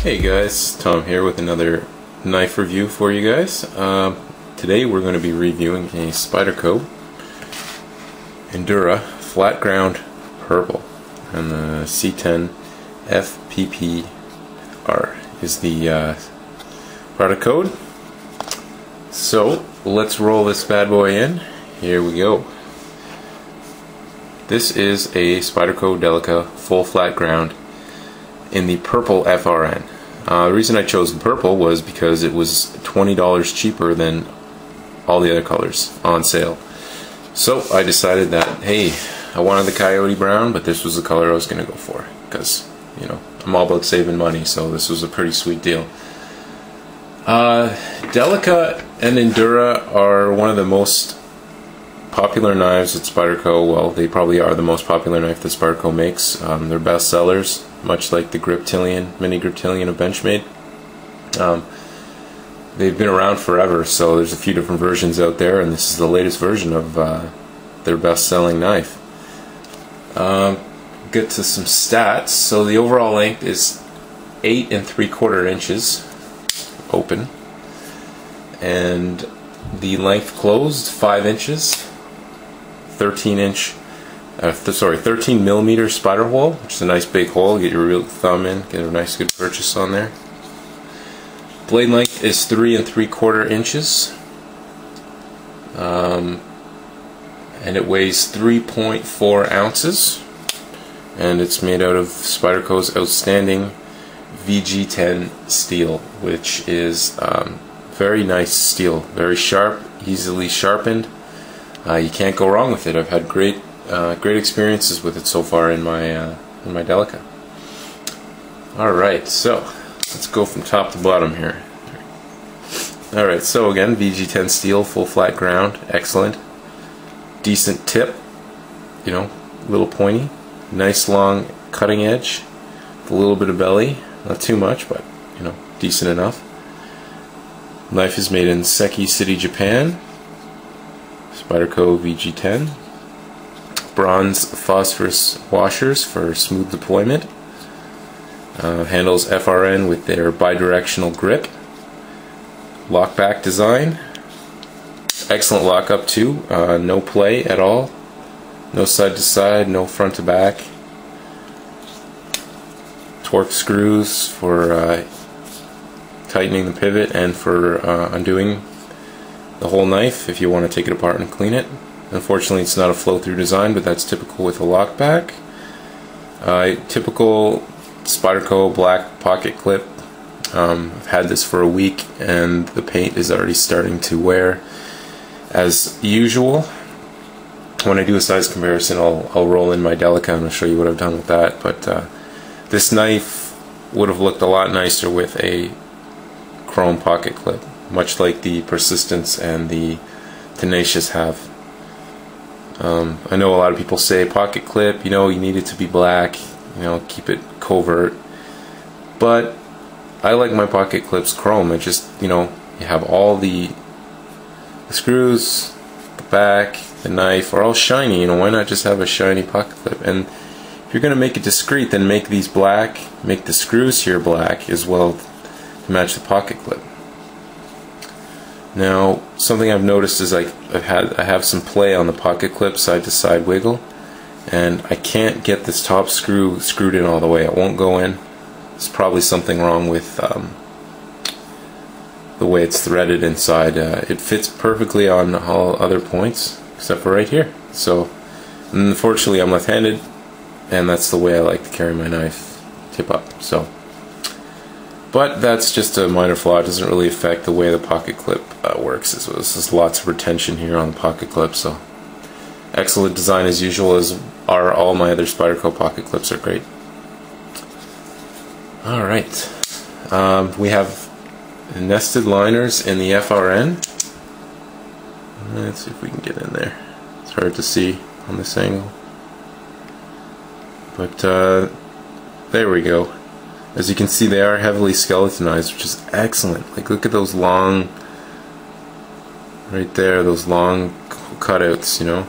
Hey guys, Tom here with another knife review for you guys. Today we're going to be reviewing a Spyderco Endura flat ground purple, and the C10 FPPR is the product code. So let's roll this bad boy in. Here we go. This is a Spyderco Delica full flat ground in the purple FRN. The reason I chose the purple was because it was $20 cheaper than all the other colors on sale. So I decided that, hey, I wanted the coyote brown, but this was the color I was going to go for, because, you know, I'm all about saving money, so this was a pretty sweet deal. Delica and Endura are one of the most popular knives at Spyderco. Well, they probably are the most popular knife that Spyderco makes. They're best sellers, much like the Griptilian, mini Griptilian of Benchmade. They've been around forever, so there's a few different versions out there, and this is the latest version of their best-selling knife. Get to some stats. So the overall length is 8 3/4 inches open, and the length closed 5 inches. 13 millimeter spider hole, which is a nice big hole. Get your real thumb in, get a nice good purchase on there. Blade length is 3 3/4 inches, and it weighs 3.4 ounces, and it's made out of Spyderco's outstanding VG10 steel, which is very nice steel, very sharp, easily sharpened. You can't go wrong with it. I've had great experiences with it so far in my Delica. Alright, so let's go from top to bottom here. Alright, so again, VG10 steel, full flat ground, excellent. Decent tip, you know, a little pointy. Nice long cutting edge, with a little bit of belly, not too much, but, you know, decent enough. Knife is made in Seki City, Japan. Spyderco VG10. Bronze phosphorus washers for smooth deployment. Handles FRN with their bidirectional grip. Lockback design. Excellent lockup too. No play at all. No side to side, no front to back. Torque screws for tightening the pivot and for undoing the whole knife if you want to take it apart and clean it. Unfortunately, it's not a flow-through design, but that's typical with a lockback. Typical Spyderco black pocket clip. I've had this for a week, and the paint is already starting to wear. As usual, when I do a size comparison, I'll roll in my Delica and I'll show you what I've done with that. But this knife would have looked a lot nicer with a chrome pocket clip, much like the Persistence and the Tenacious have. I know a lot of people say pocket clip, you know, you need it to be black, you know, keep it covert, but I like my pocket clips chrome. It just, you know, you have all the screws, the back, the knife are all shiny, you know, why not just have a shiny pocket clip? And if you're going to make it discreet, then make these black, make the screws here black as well to match the pocket clip. Now, something I've noticed is I have some play on the pocket clip, side to side wiggle, and I can't get this top screw screwed in all the way. It won't go in. There's probably something wrong with the way it's threaded inside. It fits perfectly on all other points except for right here. So, unfortunately, I'm left-handed, and that's the way I like to carry my knife, tip up. So. But that's just a minor flaw. It doesn't really affect the way the pocket clip works. There's just lots of retention here on the pocket clip. So excellent design as usual, as are all my other Spyderco pocket clips. Are great. Alright, we have nested liners in the FRN. Let's see if we can get in there. It's hard to see on this angle, but there we go. As you can see, they are heavily skeletonized, which is excellent. Like, look at those long, right there, those long cutouts, you know.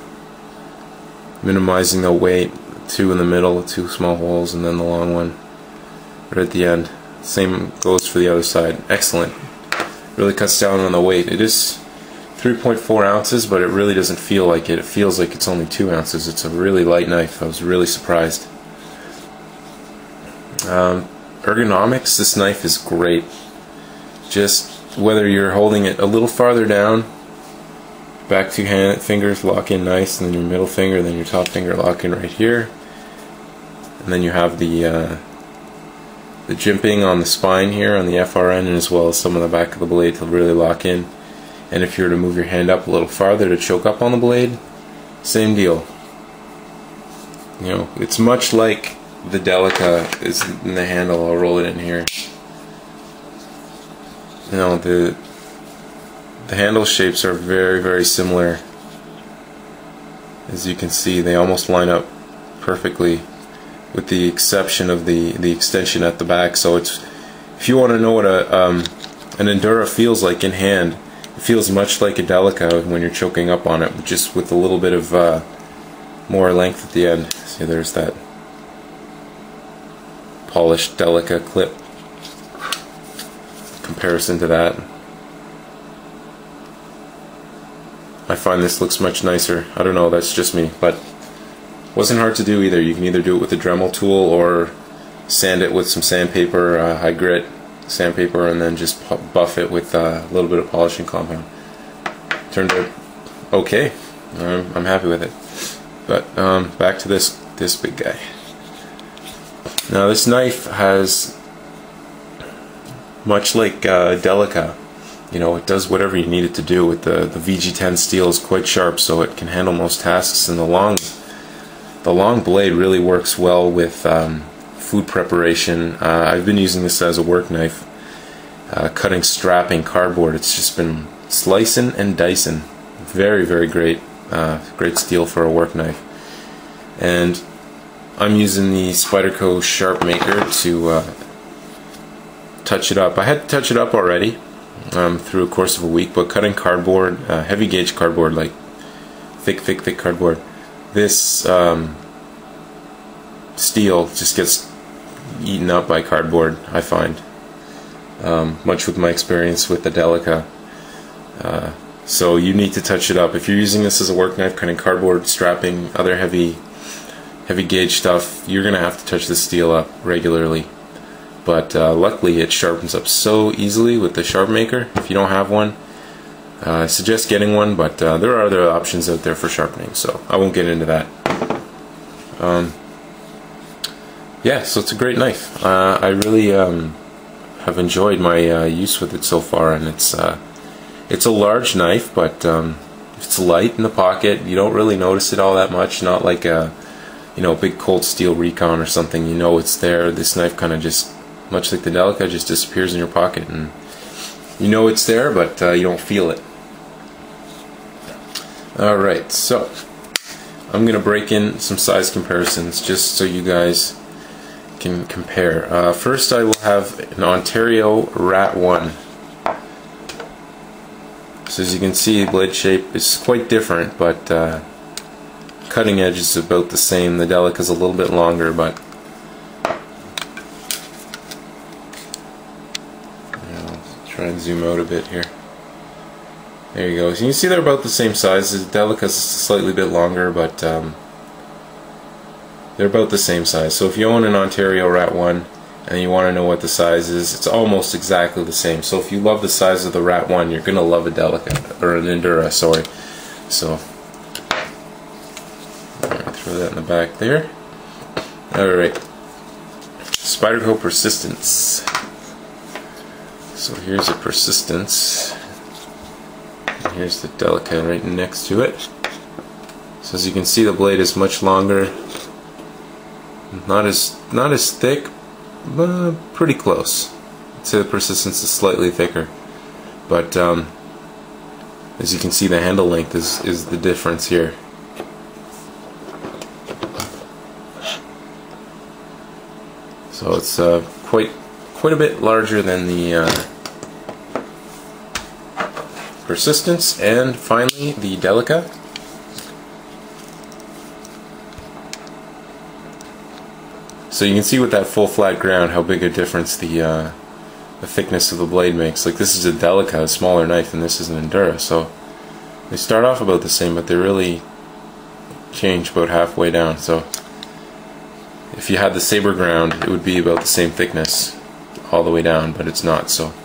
Minimizing the weight, 2 in the middle, 2 small holes, and then the long one right at the end. Same goes for the other side. Excellent. Really cuts down on the weight. It is 3.4 ounces, but it really doesn't feel like it. It feels like it's only 2 ounces. It's a really light knife. I was really surprised. Ergonomics, this knife is great. Just whether you're holding it a little farther down, back two fingers lock in nice, and then your middle finger, then your top finger lock in right here, and then you have the jimping on the spine here on the FRN, and as well as some of the back of the blade to really lock in. And if you were to move your hand up a little farther to choke up on the blade, same deal. You know, it's much like the Delica is in the handle. I'll roll it in here. You know, the handle shapes are very, very similar. As you can see, they almost line up perfectly, with the exception of the extension at the back. So it's, if you want to know what an Endura feels like in hand, it feels much like a Delica when you're choking up on it, just with a little bit of more length at the end. See, there's that polished Delica clip. Comparison to that, I find this looks much nicer. I don't know, that's just me, but wasn't hard to do either. You can either do it with a Dremel tool or sand it with some sandpaper, high grit sandpaper, and then just buff it with a little bit of polishing compound. Turned out okay. I'm happy with it. But back to this big guy. Now this knife has, much like Delica, you know, it does whatever you need it to do. With the VG10 steel is quite sharp, so it can handle most tasks, and the long blade really works well with food preparation. I've been using this as a work knife, cutting strapping cardboard. It's just been slicing and dicing. Very, very great, great steel for a work knife. And I'm using the Spyderco Sharp Maker to touch it up. I had to touch it up already through a course of a week, but cutting cardboard, heavy gauge cardboard, like thick cardboard, this steel just gets eaten up by cardboard, I find, much with my experience with the Delica. So you need to touch it up. If you're using this as a work knife, cutting cardboard, strapping, other heavy gauge stuff, you're going to have to touch the steel up regularly. But luckily it sharpens up so easily with the Sharp Maker. If you don't have one, I suggest getting one, but there are other options out there for sharpening, so I won't get into that. Yeah, so it's a great knife. I really have enjoyed my use with it so far, and it's a large knife, but it's light in the pocket. You don't really notice it all that much. Not like a, you know, big cold steel Recon or something. You know it's there. This knife kind of just, much like the Delica, just disappears in your pocket, and you know it's there, but you don't feel it. Alright, so I'm going to break in some size comparisons just so you guys can compare. First I will have an Ontario Rat 1. So as you can see, blade shape is quite different, but cutting edge is about the same. The Delica is a little bit longer, but try and zoom out a bit here. There you go. So you can see they're about the same size. The Delica is slightly bit longer, but they're about the same size. So if you own an Ontario Rat 1 and you want to know what the size is, it's almost exactly the same. So if you love the size of the Rat 1, you're going to love a Delica, or an Endura, sorry. So throw that in the back there. Alright. Spyderco Persistence. So here's a Persistence, and here's the Delica right next to it. So as you can see, the blade is much longer, not as thick, but pretty close. I'd say the Persistence is slightly thicker, but as you can see, the handle length is the difference here. So it's quite a bit larger than the Persistence. And finally, the Delica. So you can see with that full flat ground how big a difference the thickness of the blade makes. Like this is a Delica, a smaller knife, and this is an Endura, so they start off about the same, but they really change about halfway down. So if you had the saber ground, it would be about the same thickness all the way down, but it's not. So,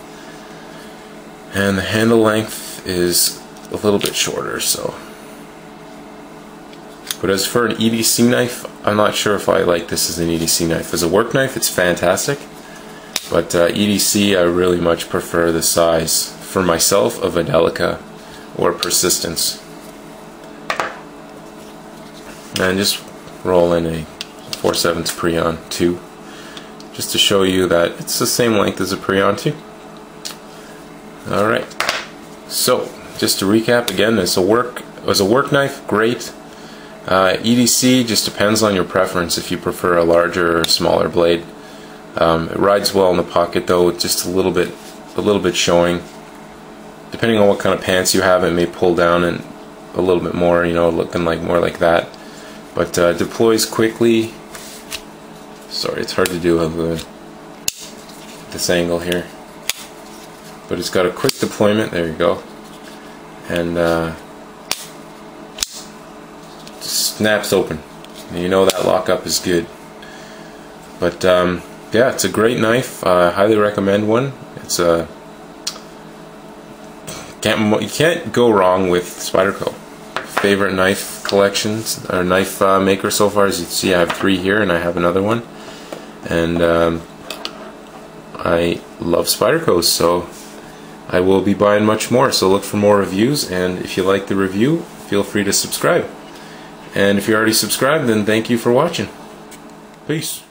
and the handle length is a little bit shorter. So, but as for an EDC knife, I'm not sure if I like this as an EDC knife. As a work knife, it's fantastic, but EDC, I really much prefer the size for myself of a Delica or Persistence. And just roll in a 4/7 Prion 2 just to show you that it's the same length as a Prion 2. Alright, so just to recap again, as a work knife, great. EDC just depends on your preference if you prefer a larger or smaller blade. It rides well in the pocket though, just a little bit showing. Depending on what kind of pants you have, it may pull down and a little bit more, you know, looking like more like that. But deploys quickly. Sorry, it's hard to do with this angle here. But it's got a quick deployment. There you go. And snaps open. And you know that lockup is good. But yeah, it's a great knife. I highly recommend one. It's a you can't go wrong with Spyderco. Favorite knife collections or knife maker so far. As you can see, I have 3 here, and I have another one. And I love Spydercos, so I will be buying much more. So look for more reviews, and if you like the review, feel free to subscribe. And if you're already subscribed, then thank you for watching. Peace.